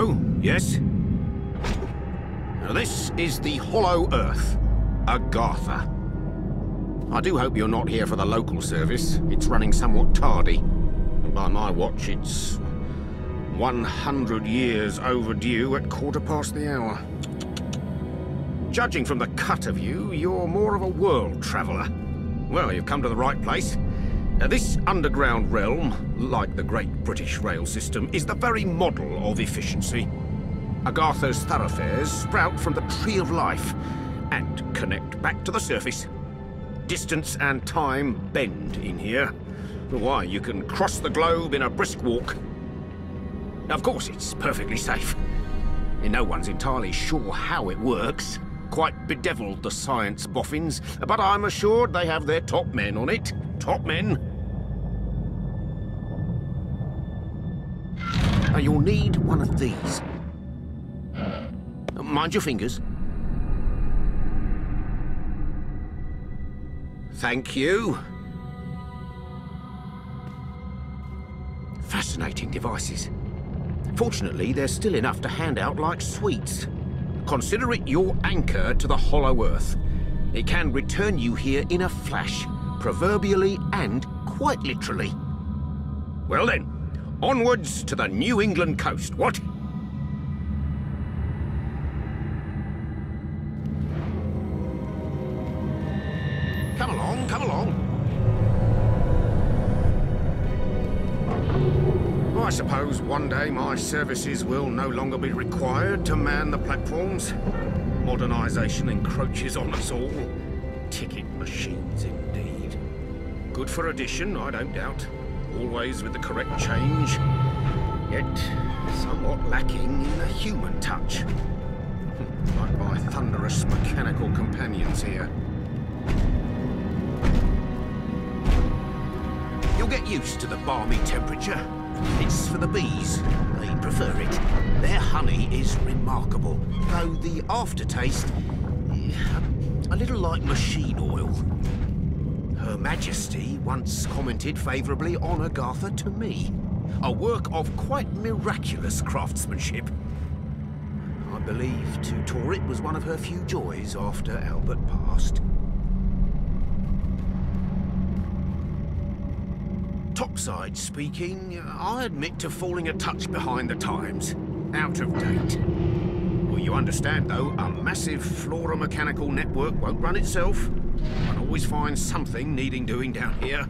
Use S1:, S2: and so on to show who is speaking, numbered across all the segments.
S1: So, yes? Now this is the Hollow Earth, Agartha. I do hope you're not here for the local service. It's running somewhat tardy. And by my watch, it's 100 years overdue at 1/4 the hour. Judging from the cut of you, you're more of a world traveller. Well, you've come to the right place. This underground realm, like the Great British Rail System, is the very model of efficiency. Agartha's thoroughfares sprout from the Tree of Life and connect back to the surface. Distance and time bend in here. Why, you can cross the globe in a brisk walk. Of course, it's perfectly safe. No one's entirely sure how it works. Quite bedeviled, the science boffins, but I'm assured they have their top men on it. Top men. Now, you'll need one of these. Mind your fingers. Thank you. Fascinating devices. Fortunately, there's still enough to hand out like sweets. Consider it your anchor to the Hollow Earth. It can return you here in a flash, proverbially and quite literally. Well then, onwards to the New England coast, what? Come along, come along. I suppose one day my services will no longer be required to man the platforms. Modernisation encroaches on us all. Ticket machines, indeed. Good for addition, I don't doubt. Always with the correct change. Yet, somewhat lacking in the human touch. Like my thunderous mechanical companions here. You'll get used to the balmy temperature. It's for the bees. They prefer it. Their honey is remarkable, though the aftertaste, a little like machine oil. Her Majesty once commented favourably on Agartha to me. A work of quite miraculous craftsmanship. I believe to tour it was one of her few joys after Albert passed. Topside speaking, I admit to falling a touch behind the times. Out of date. Well, you understand, though, a massive flora-mechanical network won't run itself. One always finds something needing doing down here.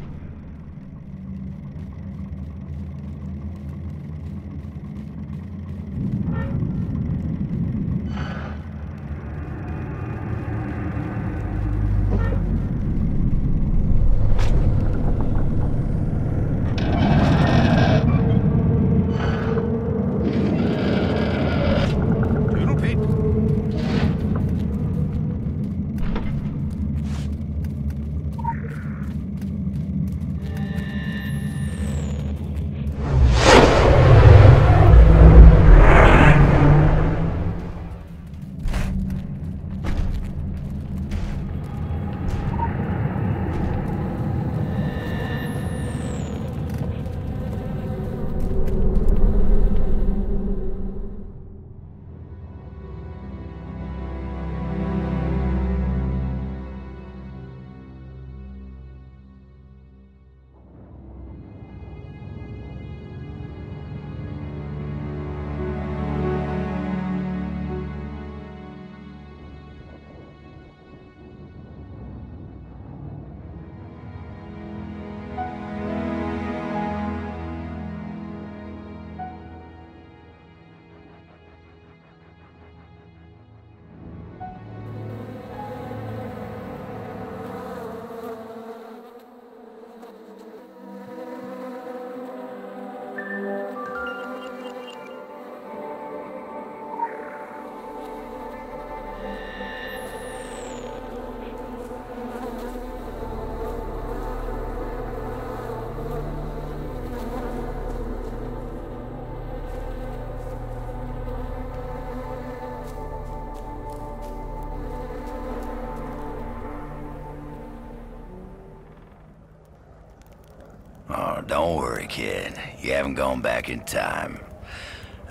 S2: Oh, don't worry, kid. You haven't gone back in time.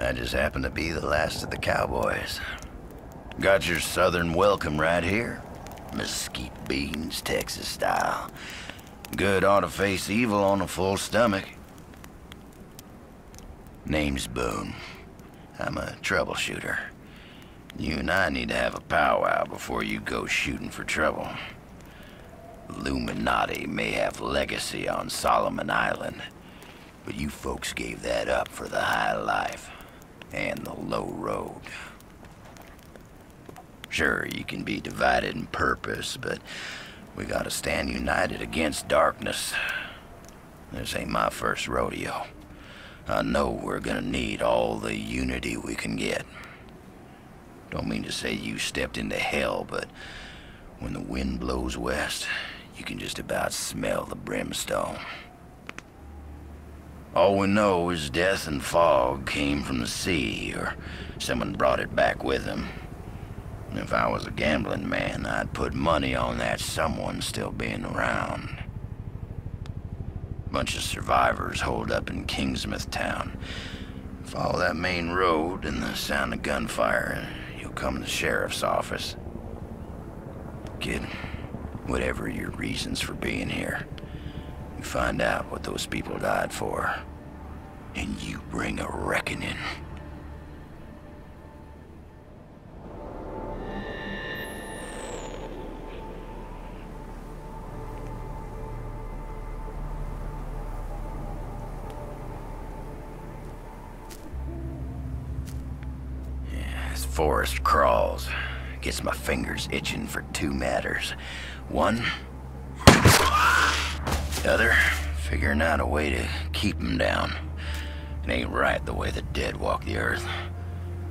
S2: I just happen to be the last of the cowboys. Got your southern welcome right here. Mesquite beans, Texas style. Good ought to face evil on a full stomach. Name's Boone. I'm a troubleshooter. You and I need to have a powwow before you go shooting for trouble. Illuminati may have legacy on Solomon Island, but you folks gave that up for the high life and the low road. Sure, you can be divided in purpose, but we gotta stand united against darkness. This ain't my first rodeo. I know we're gonna need all the unity we can get. Don't mean to say you stepped into hell, but when the wind blows west, you can just about smell the brimstone. All we know is death and fog came from the sea, or someone brought it back with them. If I was a gambling man, I'd put money on that someone still being around. Bunch of survivors holed up in Kingsmouth town. Follow that main road and the sound of gunfire, you'll come to the sheriff's office. Kid, whatever your reasons for being here, you find out what those people died for, and you bring a reckoning. Forest crawls. Gets my fingers itching for two matters. One, the other, figuring out a way to keep them down. It ain't right the way the dead walk the earth.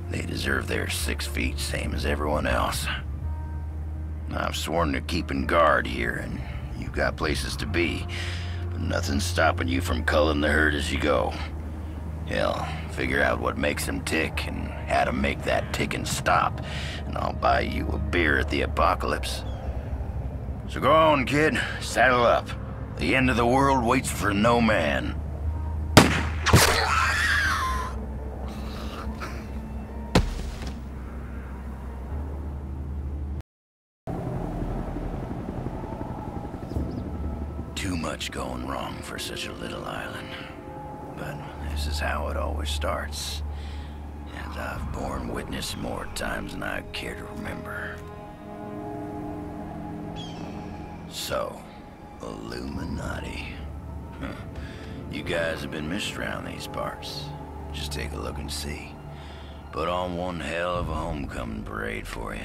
S2: They deserve their 6 feet, same as everyone else. I've sworn to keeping guard here, and you've got places to be, but nothing's stopping you from culling the herd as you go. Hell, figure out what makes them tick and how to make that ticking stop, and I'll buy you a beer at the apocalypse. So go on, kid. Saddle up. The end of the world waits for no man. Too much going wrong for such a little island. But this is how it always starts. And I've borne witness more times than I care to remember. So, Illuminati. You guys have been missed around these parts. Just take a look and see. Put on one hell of a homecoming parade for you.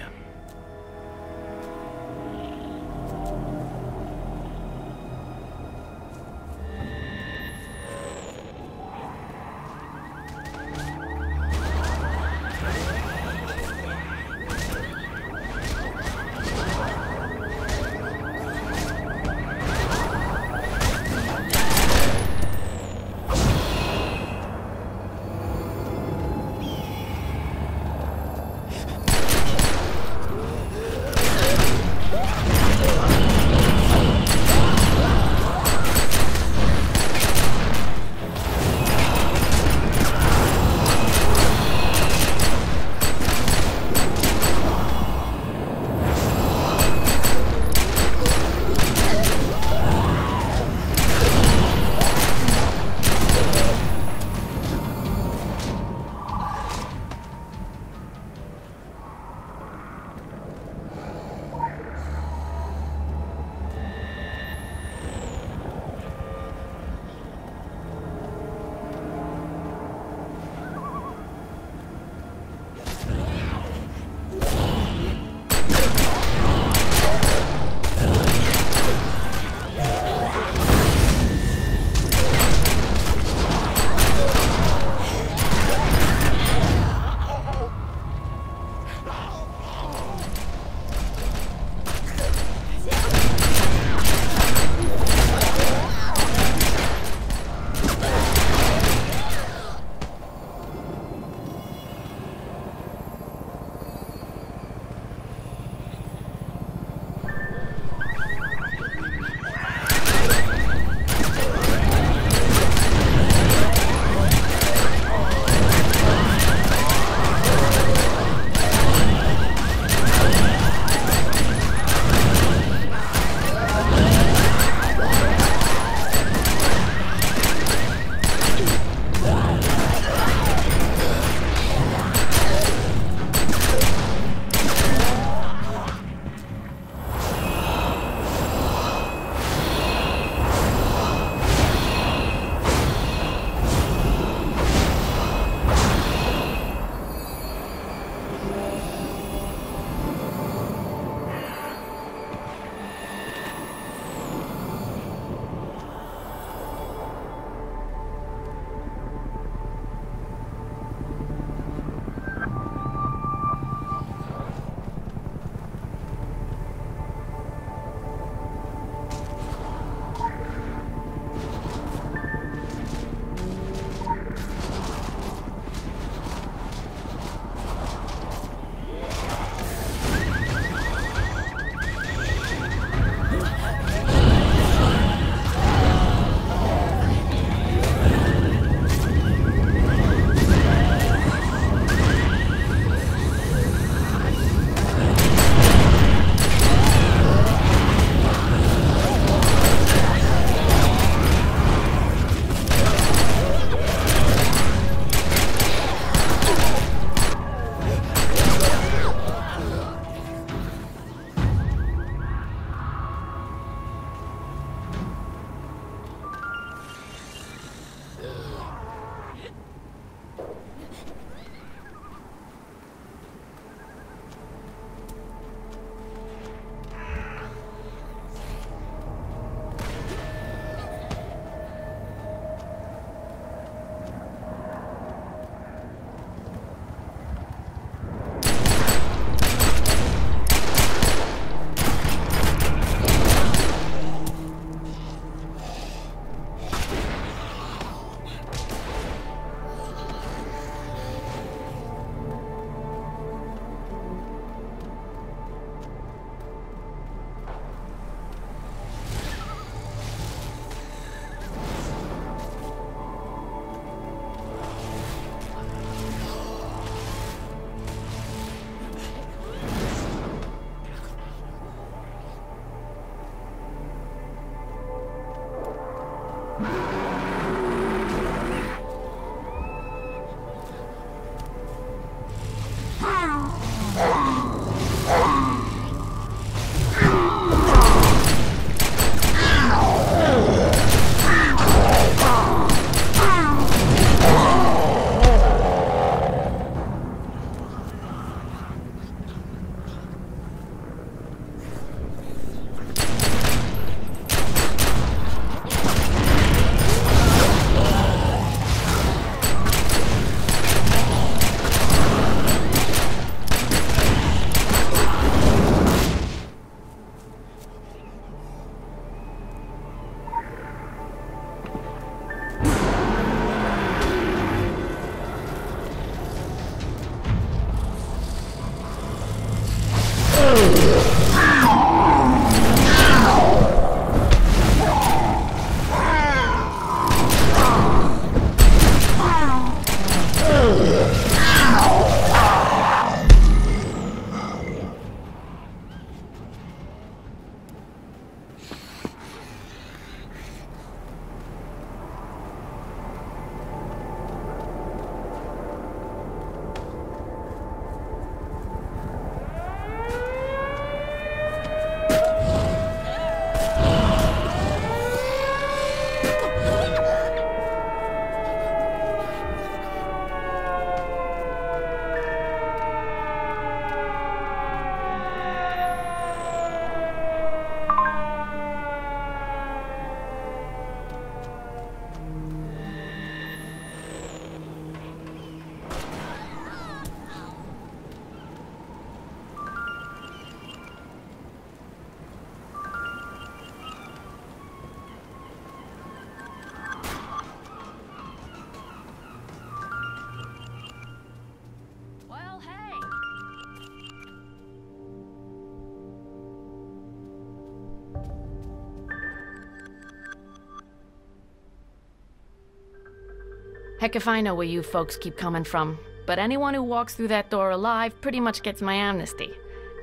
S3: Heck if I know where you folks keep coming from, but anyone who walks through that door alive pretty much gets my amnesty.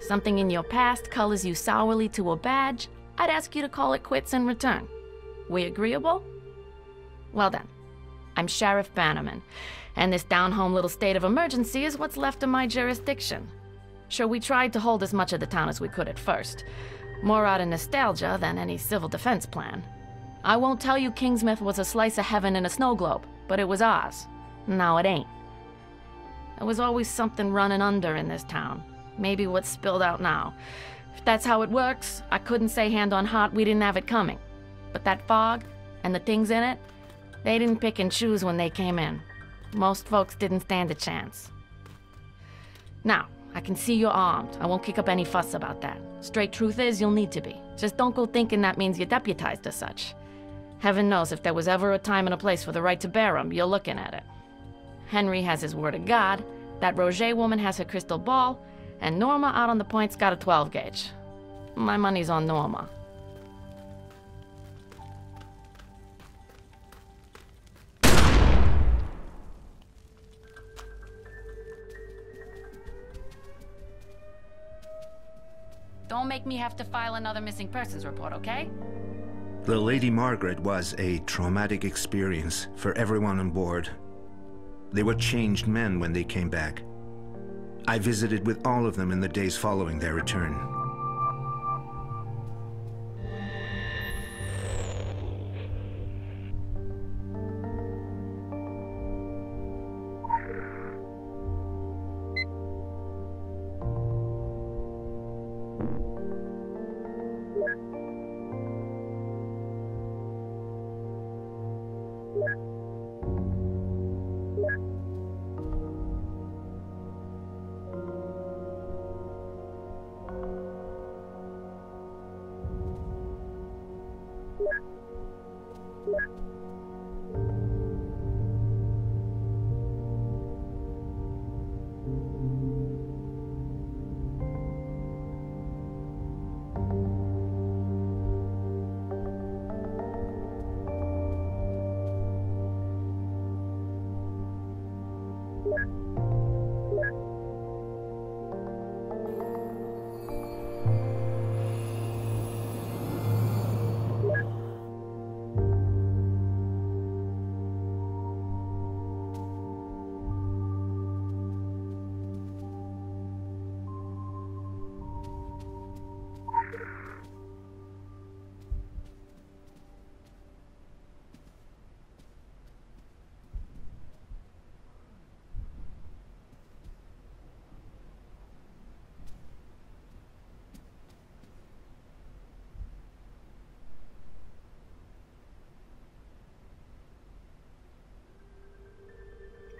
S3: Something in your past colors you sourly to a badge, I'd ask you to call it quits in return. We agreeable? Well then, I'm Sheriff Bannerman, and this down-home little state of emergency is what's left of my jurisdiction. Sure, we tried to hold as much of the town as we could at first, more out of nostalgia than any civil defense plan. I won't tell you Kingsmouth was a slice of heaven in a snow globe, but it was ours. Now it ain't. There was always something running under in this town. Maybe what's spilled out now. If that's how it works, I couldn't say hand on heart we didn't have it coming. But that fog, and the things in it, they didn't pick and choose when they came in. Most folks didn't stand a chance. Now, I can see you're armed. I won't kick up any fuss about that. Straight truth is, you'll need to be. Just don't go thinking that means you're deputized as such. Heaven knows if there was ever a time and a place for the right to bear 'em, you're looking at it. Henry has his word of God, that Roger woman has her crystal ball, and Norma out on the point's got a 12 gauge. My money's on Norma. Don't make me have to file another missing persons report, okay?
S4: The Lady Margaret was a traumatic experience for everyone on board. They were changed men when they came back. I visited with all of them in the days following their return.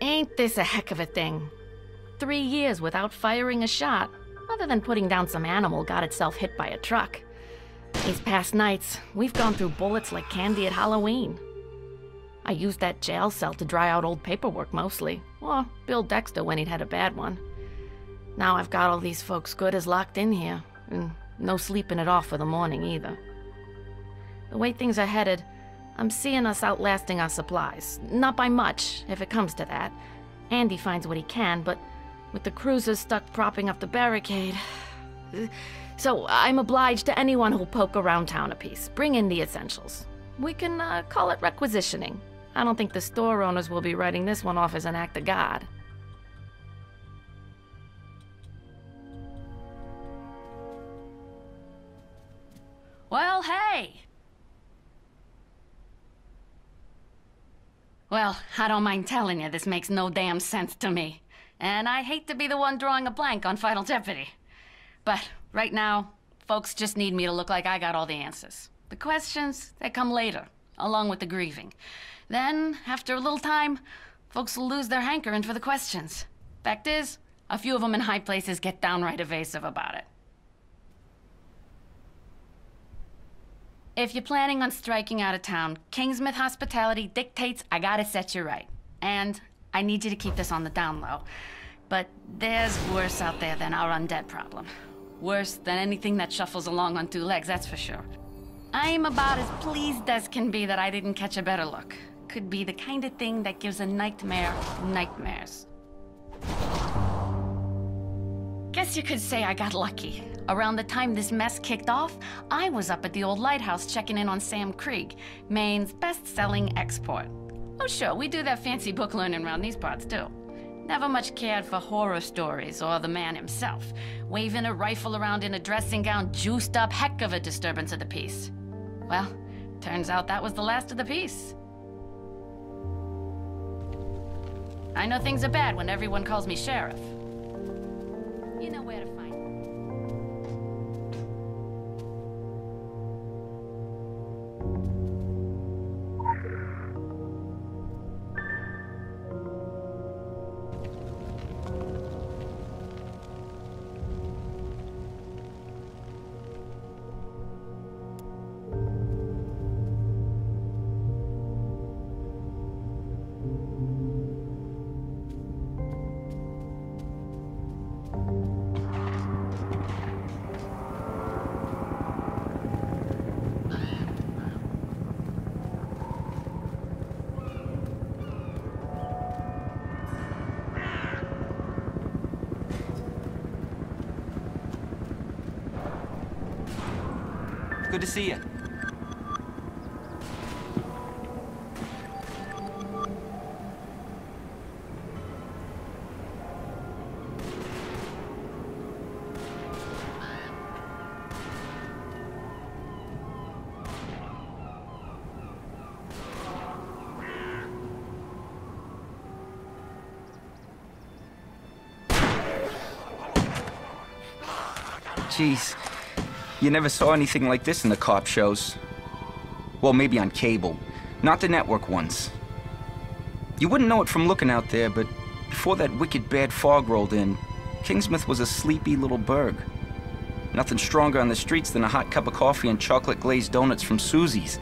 S3: Ain't this a heck of a thing? 3 years without firing a shot, other than putting down some animal got itself hit by a truck. These past nights, we've gone through bullets like candy at Halloween. I used that jail cell to dry out old paperwork mostly, or Bill Dexter when he'd had a bad one. Now I've got all these folks good as locked in here, and no sleeping it off for the morning either. The way things are headed, I'm seeing us outlasting our supplies. Not by much, if it comes to that. Andy finds what he can, but with the cruisers stuck propping up the barricade... So I'm obliged to anyone who'll poke around town a piece. Bring in the essentials. We can call it requisitioning. I don't think the store owners will be writing this one off as an act of God. Well, hey! Well, I don't mind telling you, this makes no damn sense to me. And I hate to be the one drawing a blank on Final Jeopardy. But right now, folks just need me to look like I got all the answers. The questions, they come later, along with the grieving. Then, after a little time, folks will lose their hankering for the questions. Fact is, a few of them in high places get downright evasive about it. If you're planning on striking out of town, Kingsmouth hospitality dictates I gotta set you right. And I need you to keep this on the down low. But there's worse out there than our undead problem. Worse than anything that shuffles along on 2 legs, that's for sure. I'm about as pleased as can be that I didn't catch a better look. could be the kind of thing that gives a nightmare nightmares. Guess you could say I got lucky. Around the time this mess kicked off, I was up at the old lighthouse checking in on Sam Krieg, Maine's best-selling export. Oh sure, we do that fancy book learning around these parts too. Never much cared for horror stories or the man himself. Waving a rifle around in a dressing gown, juiced up, heck of a disturbance of the peace. Well, turns out that was the last of the peace. I know things are bad when everyone calls me sheriff. You know where to find me.
S5: Good to see you. Jeez. You never saw anything like this in the cop shows. Well, maybe on cable. Not the network ones. You wouldn't know it from looking out there, but before that wicked bad fog rolled in, Kingsmouth was a sleepy little burg. Nothing stronger on the streets than a hot cup of coffee and chocolate-glazed donuts from Susie's.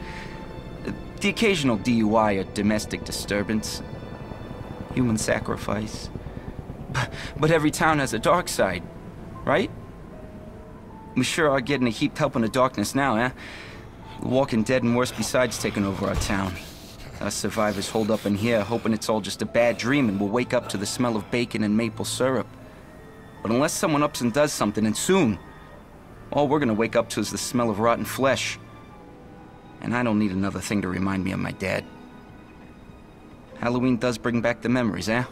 S5: The occasional DUI or domestic disturbance. Human sacrifice. But every town has a dark side, right? We sure are getting a heap help in the darkness now, eh? The Walking Dead and worse besides taking over our town. Us survivors hold up in here, hoping it's all just a bad dream and we'll wake up to the smell of bacon and maple syrup. But unless someone ups and does something, and soon, all we're gonna wake up to is the smell of rotten flesh. And I don't need another thing to remind me of my dad. Halloween does bring back the memories, eh?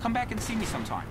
S5: Come back and see me sometime.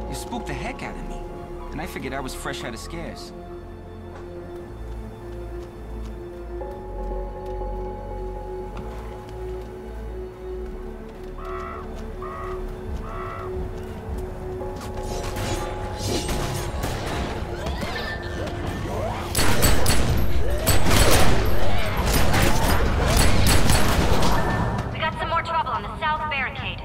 S5: You spooked the heck out of me, and I figured I was fresh out of scares.
S6: We got some more trouble on the south barricade.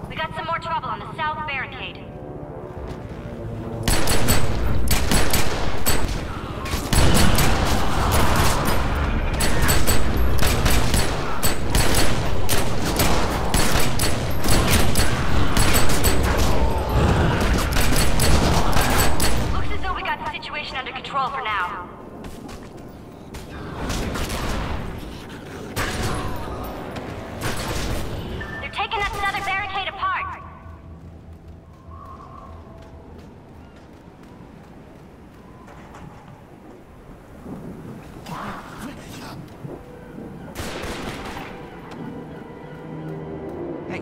S6: We got some more trouble on the south barricade. Looks as though we got the situation under control for now. They're taking that southern barricade apart.
S5: Hey,